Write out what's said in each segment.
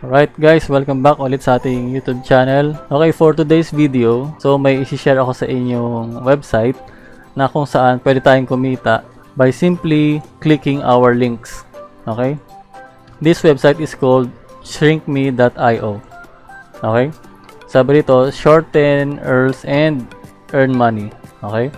Alright guys, welcome back ulit sa ating YouTube channel. Okay, for today's video, so may isi-share ako sa inyong website na kung saan pwede tayong kumita by simply clicking our links. Okay? This website is called shrinkme.io. Okay? Sabi rito, shorten, earns, and earn money. Okay?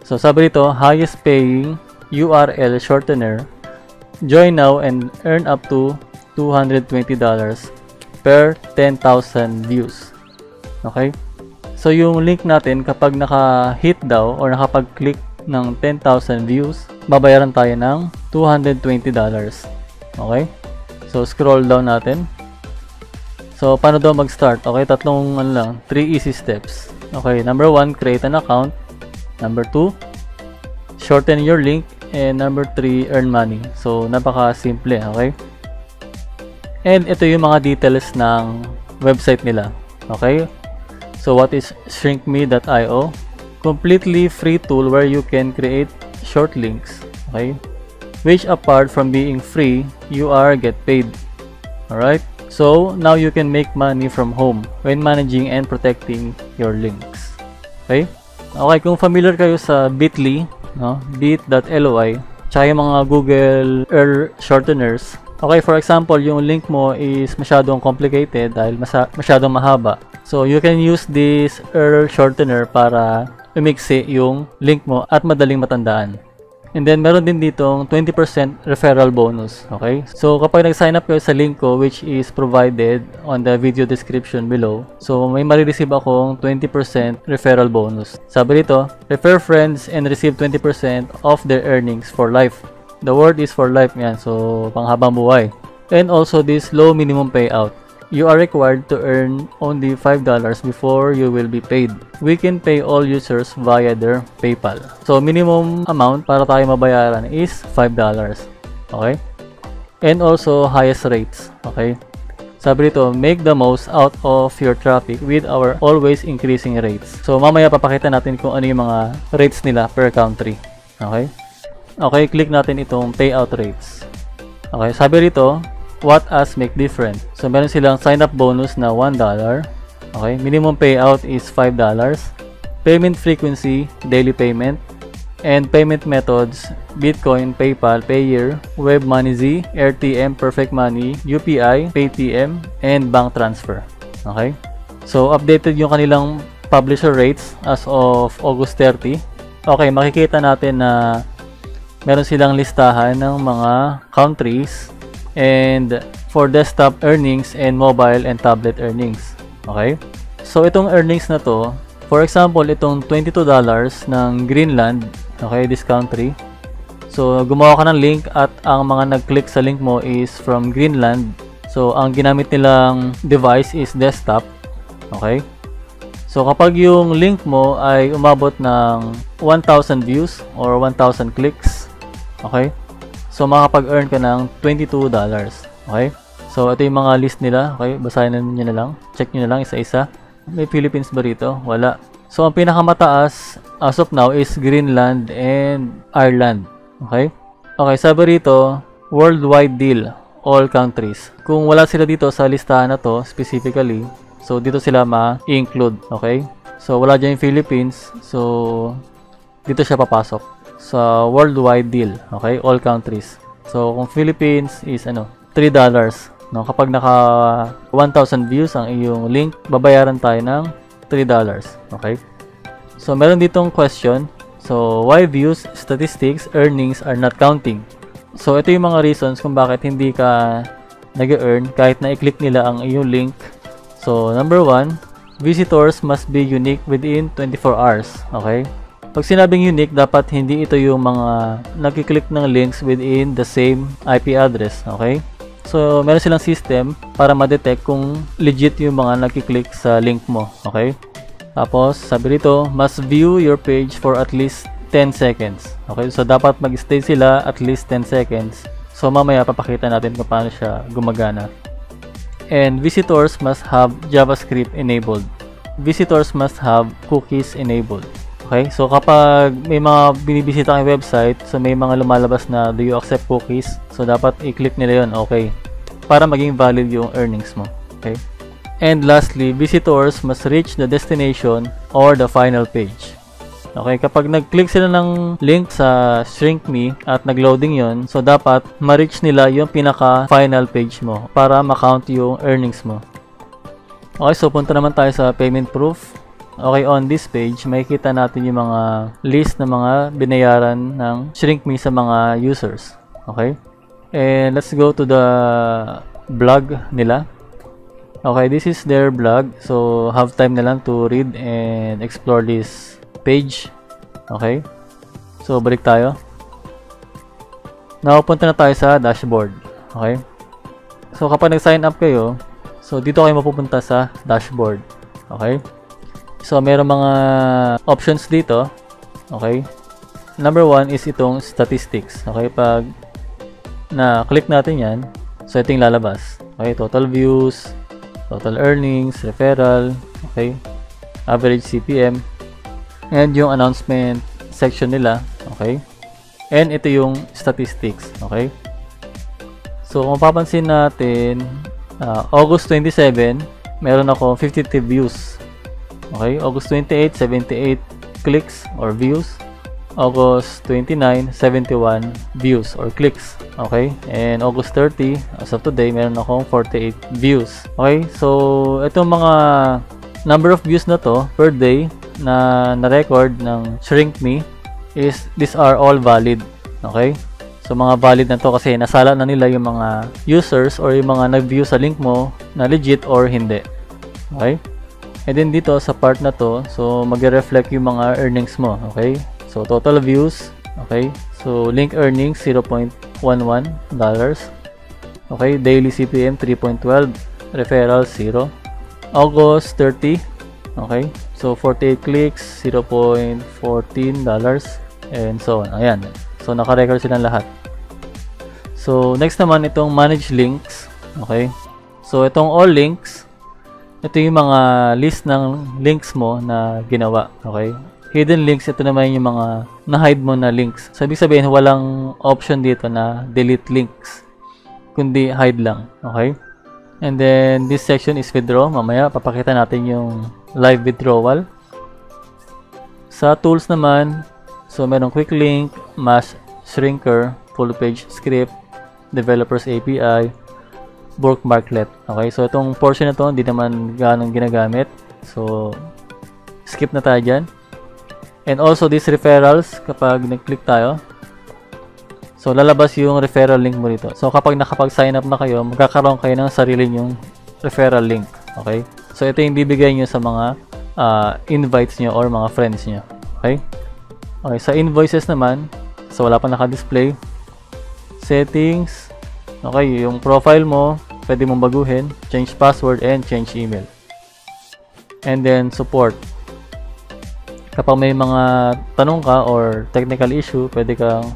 So sabi rito, highest paying URL shortener. Join now and earn up to $220 per 10,000 views. Okay? So yung link natin kapag naka-hit daw or nakapag-click ng 10,000 views, babayaran tayo ng $220. Okay? So scroll down natin. So paano daw mag-start? Okay, tatlong 3 easy steps. Okay, number 1, create an account. Number 2, shorten your link. And number 3, earn money. So napaka-simple, okay? And ito yung mga details ng website nila. Okay? So what is shrinkme.io? Completely free tool where you can create short links. Okay? Which apart from being free, you are get paid. Alright? So now you can make money from home when managing and protecting your links. Okay? Okay, kung familiar kayo sa Bitly, no? bit.ly, tsaka yung mga Google URL shorteners. Okay, for example, yung link mo is masyadong complicated dahil masyadong mahaba. So, you can use this URL shortener para umiksi yung link mo at madaling matandaan. And then, meron din ditong 20% referral bonus. Okay? So, kapag nag-sign up kayo sa link ko, which is provided on the video description below, so may marireceive akong 20% referral bonus. Sabi dito, refer friends and receive 20% of their earnings for life. The word is for life yan, so panghabang buhay. And also this low minimum payout. You are required to earn only $5 before you will be paid. We can pay all users via their PayPal. So minimum amount para tayo mabayaran is $5. Okay? And also highest rates. Okay? Sabi dito, make the most out of your traffic with our always increasing rates. So mamaya papakita natin kung ano yung mga rates nila per country. Okay? Okay, click natin itong payout rates. Okay, sabi rito, what us make different. So, meron silang sign-up bonus na $1. Okay, minimum payout is $5. Payment frequency, daily payment. And payment methods, Bitcoin, PayPal, Payeer, WebMoneyZ, RTM, Perfect Money, UPI, Paytm, and bank transfer. Okay, so updated yung kanilang publisher rates as of August 30. Okay, makikita natin na meron silang listahan ng mga countries and for desktop earnings and mobile and tablet earnings. Okay? So, itong earnings na to, for example, itong $22 ng Greenland, okay, this country. So, gumawa ka ng link at ang mga nag-click sa link mo is from Greenland. So, ang ginamit nilang device is desktop. Okay? So, kapag yung link mo ay umabot ng 1,000 views or 1,000 clicks, okay? So, makakapag-earn ka ng $22. Okay? So, ito yung mga list nila. Okay? Basahin nyo na lang. Check nyo na lang isa-isa. May Philippines ba rito? Wala. So, ang pinakamataas as of now is Greenland and Ireland. Okay? Okay, sabi rito, worldwide deal. All countries. Kung wala sila dito sa listahan na to, specifically, so, dito sila ma-include. Okay? So, wala dyan yung Philippines. So, dito siya papasok sa worldwide deal, okay, all countries. So kung Philippines is $3, no, kapag naka 1,000 views ang iyong link, babayaran tayo ng $3, okay. So meron ditong question, so why views, statistics, earnings are not counting? So ito yung mga reasons kung bakit hindi ka nag-earn kahit na i-click nila ang iyong link. So number 1, visitors must be unique within 24 hours, okay. Pag sinabing unique, dapat hindi ito yung mga nagkiklik ng links within the same IP address, okay? So, meron silang system para ma-detect kung legit yung mga nagkiklik sa link mo, okay? Tapos, sabi dito, must view your page for at least 10 seconds, okay? So, dapat mag-stay sila at least 10 seconds. So, mamaya papakita natin kung paano siya gumagana. And visitors must have JavaScript enabled. Visitors must have cookies enabled. Okay, so kapag may mga binibisita kang website, so may mga lumalabas na do you accept cookies, so dapat i-click nila yon. Okay, para maging valid yung earnings mo. Okay? And lastly, visitors must reach the destination or the final page. Okay, kapag nag-click sila ng link sa ShrinkMe at nag-loading yon, so dapat ma-reach nila yung pinaka-final page mo para ma-count yung earnings mo. Okay, so punta naman tayo sa payment proof. Okay, on this page, makikita natin yung mga list ng mga binayaran ng ShrinkMe sa mga users. Okay, and let's go to the blog nila. Okay, this is their blog, so have time na lang to read and explore this page. Okay, so balik tayo. Now punta na tayo sa dashboard. Okay, so kapag nag-sign up kayo, so dito kayo mapupunta sa dashboard. Okay, so meron mga options dito. Okay, number 1 is itong statistics. Okay, pag na-click natin yan, so ito yung lalabas. Okay, total views, total earnings, referral, okay, average CPM, and yung announcement section nila. Okay, and ito yung statistics. Okay, so kung mapapansin natin, August 27 meron ako 53 views. Okay, August 28 78 clicks or views. August 29 71 views or clicks. Okay, and August 30 as of today meron akong 48 views. Okay, so itong mga number of views na to per day na na-record ng ShrinkMe is these are all valid. Okay, so mga valid na to kasi nasala na nila yung mga users or yung mga nag-view sa link mo na legit or hindi. Okay, and then dito sa part na to, so magre-reflect yung mga earnings mo. Okay, so total views. Okay, so link earnings $0.11. Okay, daily CPM 3.12, referral 0. August 30. Okay, so 48 clicks, $0.14, and so on. Ayan, so naka-record silang lahat. So next naman itong manage links. Okay, so itong all links, ito yung mga list ng links mo na ginawa. Okay, hidden links, ito naman yung mga na-hide mo na links. So ibig sabihin walang option dito na delete links, kundi hide lang. Okay, and then this section is withdraw. Mamaya papakita natin yung live withdrawal. Sa tools naman, so merong quick link, mass shrinker, full page script, developers API, bookmarklet. Okay, so itong portion na to hindi naman ganong ginagamit, so skip na tayo dyan. And also these referrals, kapag nag-click tayo, so lalabas yung referral link mo dito. So kapag nakapag-sign up na kayo, magkakaroon kayo ng sarili nyong referral link. Okay, so ito yung bibigay nyo sa mga invites nyo or mga friends nyo. Okay, okay, sa invoices naman, so wala pa naka-display. Settings, okay, yung profile mo pwede mong baguhin, change password and change email. And then support, kapag may mga tanong ka or technical issue, pwede kang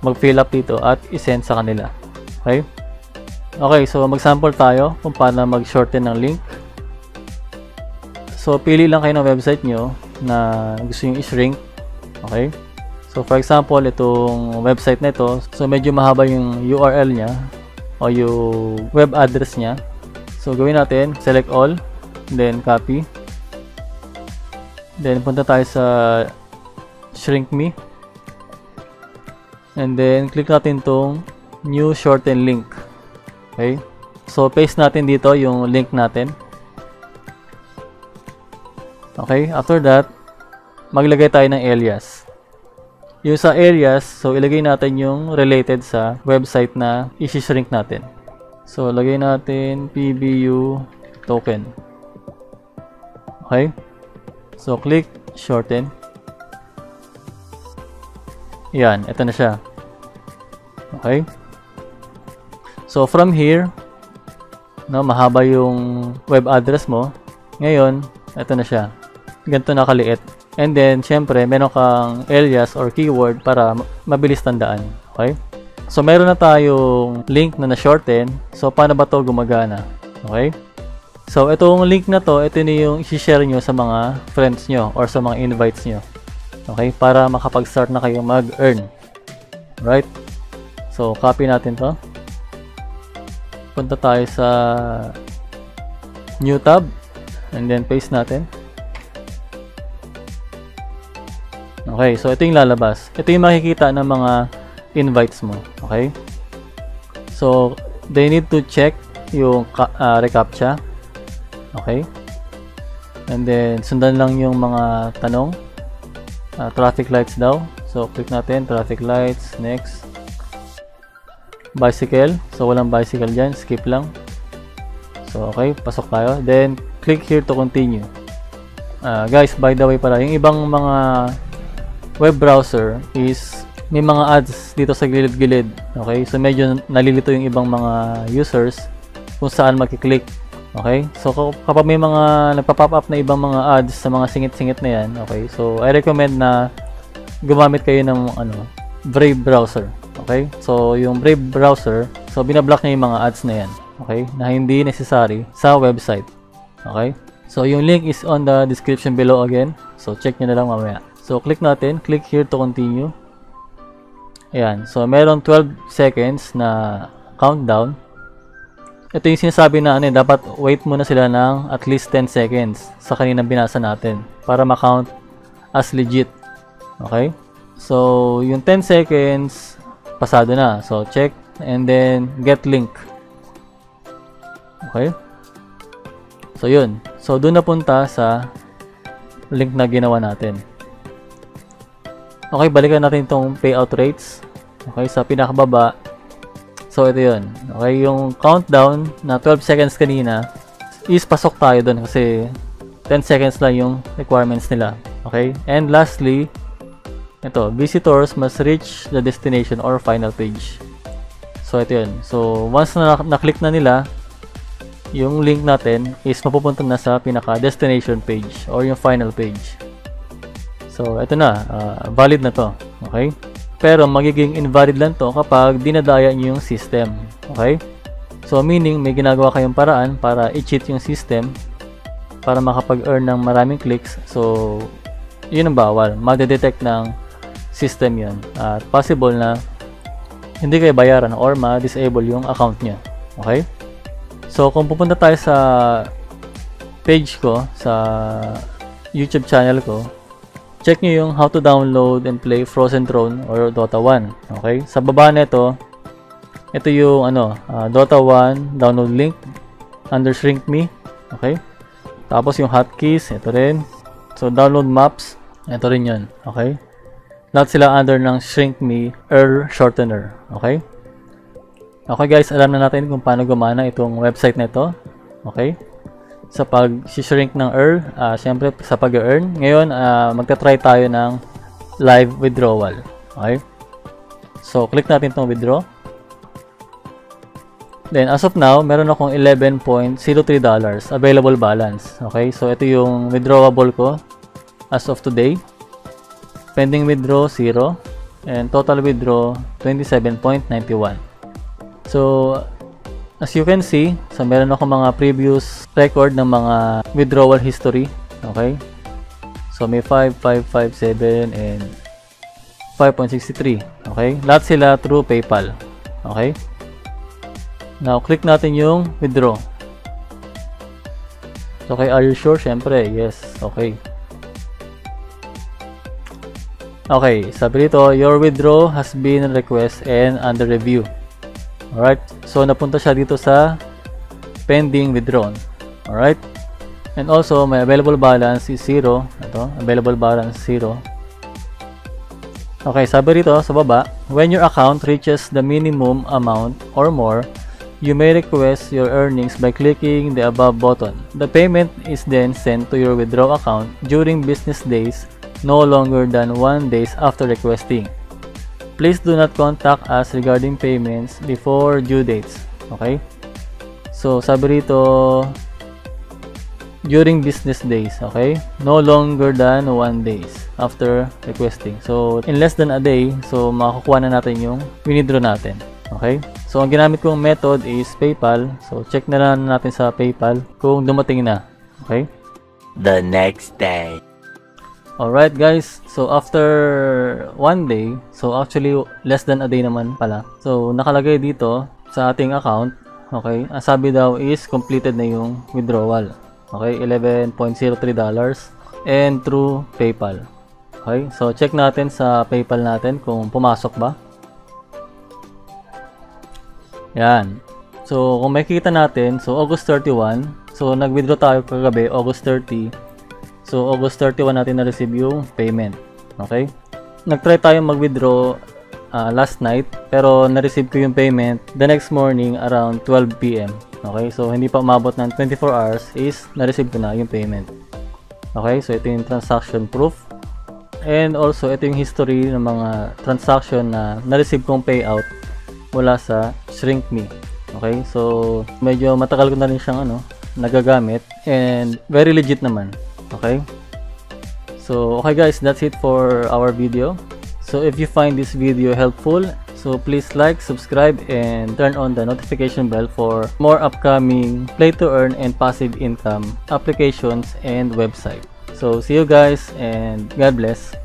mag-fill up dito at isend sa kanila. Okay, okay, so mag-sample tayo kung paano mag-shorten ng link. So pili lang kayo ng website nyo na gusto nyo i-shrink. Okay, so for example, itong website na ito, so medyo mahaba yung URL nya o yung web address nya. So gawin natin, select all, then copy, then punta tayo sa ShrinkMe, and then click natin tong new shorten link. Okay, so paste natin dito yung link natin. Okay, after that, maglagay tayo ng alias. Yung sa alias, so ilagay natin yung related sa website na i-shrink natin. So lagay natin PBU token. Okay, so click shorten. Yan, ito na siya. Okay, so from here, no, mahaba yung web address mo. Ngayon, ito na siya, ganito na kaliit. And then syempre meron kang alias or keyword para mabilis tandaan. Okay, so meron na tayong link na na-shorten. So paano ba to gumagana? Okay, so itong link na to, ito na yung i-share nyo sa mga friends nyo or sa mga invites nyo. Okay, para makapag-start na kayo mag-earn. Right, so copy natin to. punta tayo sa new tab and then paste natin. Okay, so ito yung lalabas. Ito yung makikita ng mga invites mo. Okay? So, they need to check yung reCAPTCHA. Okay? And then, sundan lang yung mga tanong. Traffic lights daw. So, click natin. Traffic lights. Next. Bicycle. So, walang bicycle dyan. Skip lang. So, okay. Pasok tayo. Then, click here to continue. Guys, by the way pala, yung ibang mga web browser is may mga ads dito sa gilid-gilid. Okay? So, medyo nalilito yung ibang mga users kung saan makiklik. Okay? So, kapag may mga nagpa-pop up na ibang mga ads sa mga singit-singit na yan, okay? So, I recommend na gumamit kayo ng Brave browser. Okay? So, yung Brave browser, so binablock niya yung mga ads na yan. Okay? Na hindi necessary sa website. Okay? So, yung link is on the description below again. So, check nyo na lang mamaya. So, click natin. Click here to continue. Ayan. So, meron 12 seconds na countdown. Ito yung sinasabi na dapat wait muna sila ng at least 10 seconds sa kaninang binasa natin para ma-count as legit. Okay? So, yung 10 seconds, pasado na. So, check and then get link. Okay? So, yun. So, doon na punta sa link na ginawa natin. Okay, balikan natin itong payout rates. Okay, sa pinakababa. So, ito yun. Okay, yung countdown na 12 seconds kanina is pasok tayo doon kasi 10 seconds lang yung requirements nila. Okay, and lastly, ito, visitors must reach the destination or final page. So, ito yun. So, once na na-click na nila, yung link natin is mapupunta na sa pinaka-destination page or yung final page. So, ito na. Valid na to. Okay? Pero, magiging invalid lang to kapag dinadaya nyo yung system. Okay? So, meaning, may ginagawa kayong paraan para i-cheat yung system para makapag-earn ng maraming clicks. So, yun ang bawal. Madedetect ng system yun. At possible na hindi kayo bayaran or ma-disable yung account nyo. Okay? So, kung pupunta tayo sa page ko, sa YouTube channel ko, check nyo yung how to download and play Frozen Throne or Dota 1. Okay? Sa baba nito, ito yung Dota 1 download link under Shrink Me. Okay? Tapos yung hotkeys, ito rin. So, download maps, ito rin yun. Okay? Lahat sila under ng Shrink Me URL shortener. Okay? Okay guys, alam na natin kung paano gumana itong website na ito. Okay? Sa pag-shrink ng URL, syempre sa pag-earn. Ngayon, magta-try tayo ng live withdrawal. Okay? So, click natin itong withdraw. Then, as of now, meron akong $11.03 available balance. Okay? So, ito yung withdrawable ko as of today. Pending withdraw, 0. And total withdraw, 27.91. So, as you can see, so meron ako mga previous record ng mga withdrawal history. Okay? So, may 5, 5, 5, 7, and 5.63. Okay? Lahat sila through PayPal. Okay? Now, click natin yung withdraw. Okay, are you sure? Siyempre, yes. Okay. Okay, sabi dito, your withdraw has been requested and under review. Alright, so napunta siya dito sa pending withdrawn. Alright, and also my available balance is 0. Ito, available balance 0. Okay, sabi dito sa baba, when your account reaches the minimum amount or more, you may request your earnings by clicking the above button. The payment is then sent to your withdraw account during business days no longer than 1 day after requesting. Please do not contact us regarding payments before due dates. Okay? So, sabi rito, during business days. Okay? No longer than 1 day after requesting. So, in less than a day, so makakuha na natin yung winidraw natin. Okay? So, ang ginamit kong method is PayPal. So, check na lang natin sa PayPal kung dumating na. Okay? The next day. Alright guys, so after 1 day, so actually less than a day naman pala. So nakalagay dito sa ating account Okay, ang sabi daw is completed na yung withdrawal. Okay, $11.03 and through PayPal. Okay, so check natin sa PayPal natin kung pumasok ba. Yan. So kung makikita natin, so August 31, so nag-withdraw tayo kagabi, August 30. So August 31 natin na-receive yung payment. Okay? Nag-try tayo mag-withdraw last night, pero na-receive ko yung payment the next morning around 12 PM. Okay? So hindi pa umabot ng 24 hours is na-receive ko na yung payment. Okay? So ito yung transaction proof. And also ito yung history ng mga transaction na na-receive kong payout mula sa ShrinkMe. Okay? So medyo matagal ko na rin siyang nagagamit and very legit naman. Okay? So okay guys, that's it for our video. So if you find this video helpful, so please like, subscribe, and turn on the notification bell for more upcoming play to earn and passive income applications and website. So see you guys and God bless.